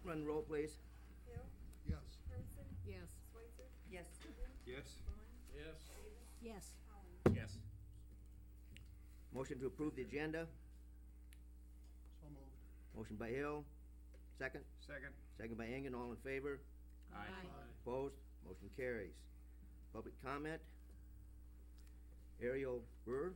run the roll, please. Hill. Yes. Hermanson. Yes. Schweitzer. Yes. Goodwin. Yes. Vaughn. Yes. Davis. Yes. Collins. Yes. Motion to approve the agenda. So moved. Motion by Hill. Second. Second. Second by Engen. All in favor? Aye. Opposed? Motion carries. Public comment. Ariel Burr.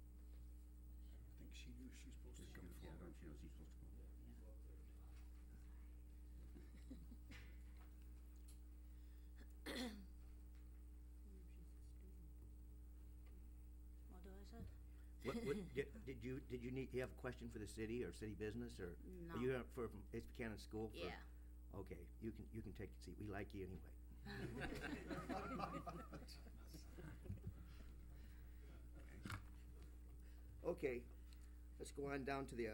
I think she knew she was supposed to come Yeah, forward. don't you know she's supposed to come? What do I say? Did you have a question for the city or city business, or? No. Are you here from East Buchanan School? Yeah. Okay, you can take a seat. We like you anyway. Okay, let's go on down to the,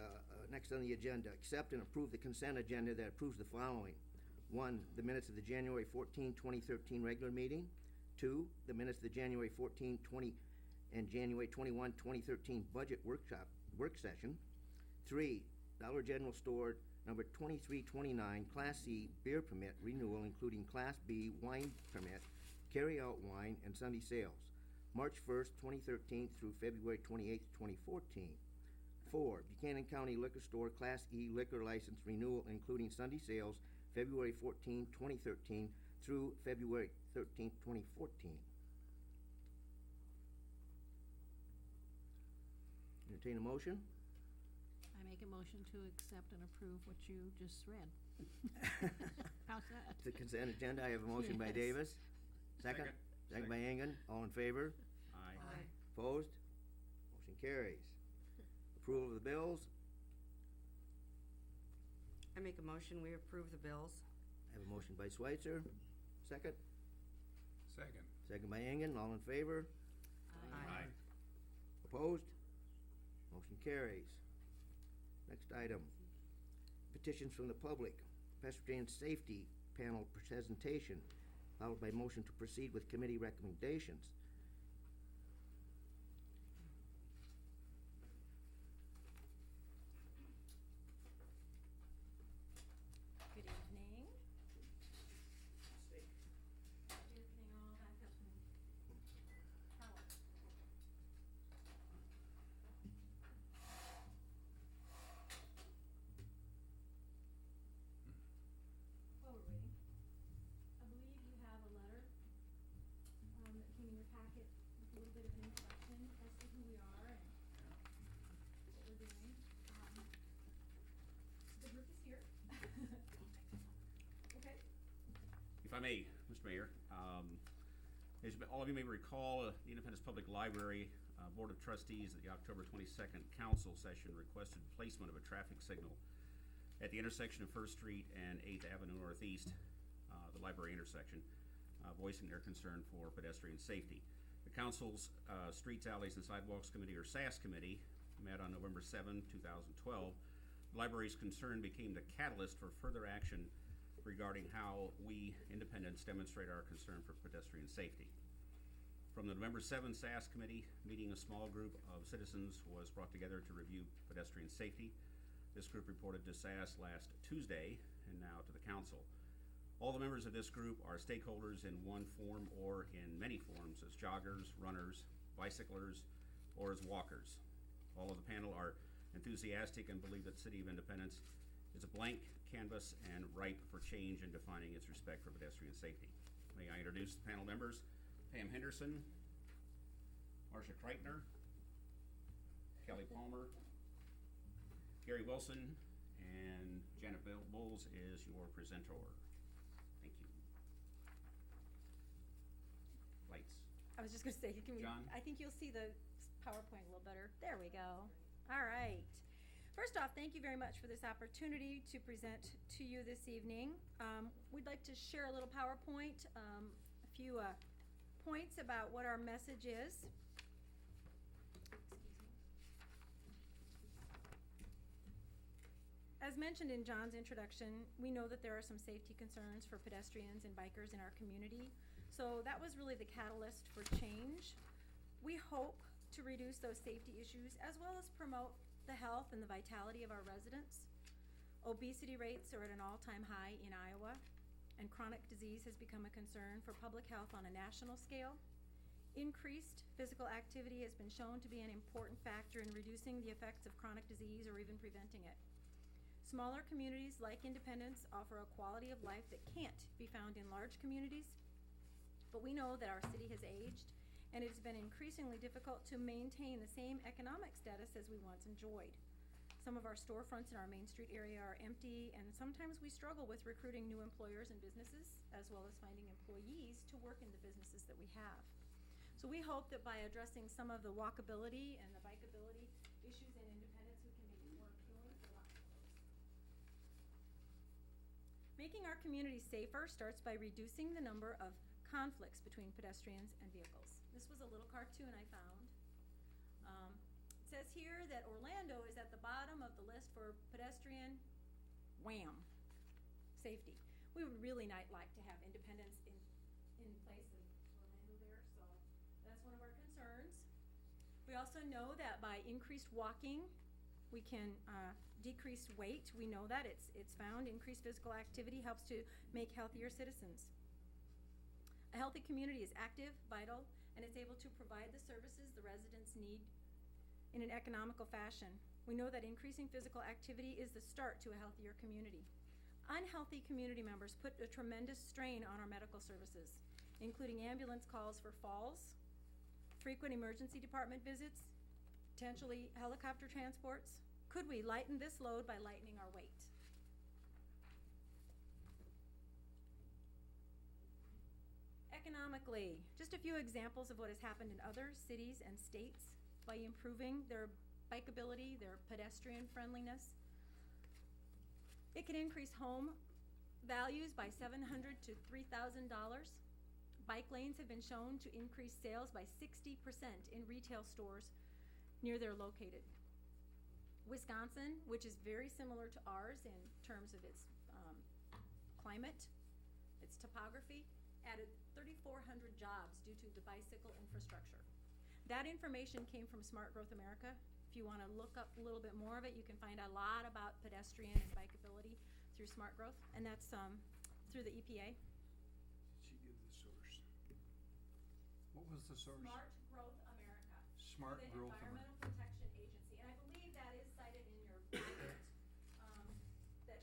next on the agenda. Accept and approve the consent agenda that approves the following. 1, the minutes of the January 14, 2013 regular meeting. 2, the minutes of the January 14, 20, and January 21, 2013 budget work session. 3, Dollar General Store number 2329, Class C beer permit renewal, including Class B wine permit, carry-out wine, and Sunday sales, March 1st, 2013 through February 28th, 2014. 4, Buchanan County Liquor Store Class E liquor license renewal, including Sunday sales, February 14, 2013 through February 13, 2014. Entertain a motion? I make a motion to accept and approve what you just read. How's that? The consent agenda, I have a motion by Yes. Davis. Second? Second. Second by Engen. All in favor? Aye. Opposed? Motion carries. Approval of the bills. I make a motion, we approve the bills. I have a motion by Schweitzer. Second? Second. Second by Engen. All in favor? Aye. Opposed? Motion carries. Next item. Petitions from the public. Pedestrian safety panel presentation, followed by motion to proceed with committee recommendations. Good evening. Good evening, all back up and power. While we're waiting, I believe you have a letter, that came in your packet with a little bit of an introduction as to who we are and what we're doing. The group is here. Okay. If I may, Mr. Mayor, as all of you may recall, the Independence Public Library Board of Trustees at the October 22nd council session requested placement of a traffic signal at the intersection of First Street and 8th Avenue Northeast, the library intersection, voicing their concern for pedestrian safety. The council's Streets, Alleys, and Sidewalks Committee, or SAS Committee, met on November 7, 2012. The library's concern became the catalyst for further action regarding how we independents demonstrate our concern for pedestrian safety. From the November 7 SAS Committee meeting, a small group of citizens was brought together to review pedestrian safety. This group reported to SAS last Tuesday and now to the council. All the members of this group are stakeholders in one form or in many forms as joggers, runners, bicyclers, or as walkers. All of the panel are enthusiastic and believe that City of Independence is a blank canvas and ripe for change in defining its respect for pedestrian safety. May I introduce the panel members? Pam Henderson, Marcia Kreitner, Kelly Palmer, Gary Wilson, and Janet Bowles is your presenter. Thank you. Lights. I was just gonna say, can we, John? I think you'll see the PowerPoint a little better. There we go. All right. First off, thank you very much for this opportunity to present to you this evening. We'd like to share a little PowerPoint, a few points about what our message is. Excuse me. As mentioned in John's introduction, we know that there are some safety concerns for pedestrians and bikers in our community. So that was really the catalyst for change. We hope to reduce those safety issues as well as promote the health and the vitality of our residents. Obesity rates are at an all-time high in Iowa, and chronic disease has become a concern for public health on a national scale. Increased physical activity has been shown to be an important factor in reducing the effects of chronic disease or even preventing it. Smaller communities like Independence offer a quality of life that can't be found in large communities, but we know that our city has aged and it's been increasingly difficult to maintain the same economic status as we once enjoyed. Some of our storefronts in our Main Street area are empty, and sometimes we struggle with recruiting new employers and businesses, as well as finding employees to work in the businesses that we have. So we hope that by addressing some of the walkability and the bikeability issues in Independence, we can make it more appealing for lots of folks. Making our community safer starts by reducing the number of conflicts between pedestrians and vehicles. This was a little cartoon I found. It says here that Orlando is at the bottom of the list for pedestrian safety. We would really like to have Independence in place of Orlando there, so that's one of our concerns. We also know that by increased walking, we can decrease weight. We know that it's found. Increased physical activity helps to make healthier citizens. A healthy community is active, vital, and it's able to provide the services the residents need in an economical fashion. We know that increasing physical activity is the start to a healthier community. Unhealthy community members put a tremendous strain on our medical services, including ambulance calls for falls, frequent emergency department visits, potentially helicopter transports. Could we lighten this load by lightening our weight? Economically, just a few examples of what has happened in other cities and states by improving their bikeability, their pedestrian friendliness. It can increase home values by $700 to $3,000. Bike lanes have been shown to increase sales by 60% in retail stores near they're located. Wisconsin, which is very similar to ours in terms of its climate, its topography, added 3,400 jobs due to the bicycle infrastructure. That information came from Smart Growth America. If you want to look up a little bit more of it, you can find a lot about pedestrian and bikeability through Smart Growth, and that's through the EPA. She give the source. What was the source? Smart Growth America. Smart The Growth Environmental America. Protection Agency, and I believe that is cited in your packet that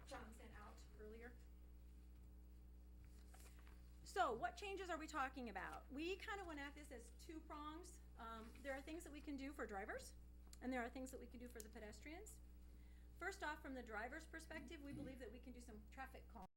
John sent out earlier. So what changes are we talking about? We kind of went at this as two prongs. There are things that we can do for drivers, and there are things that we can do for the pedestrians. First off, from the driver's perspective, we believe that we can do some traffic calming.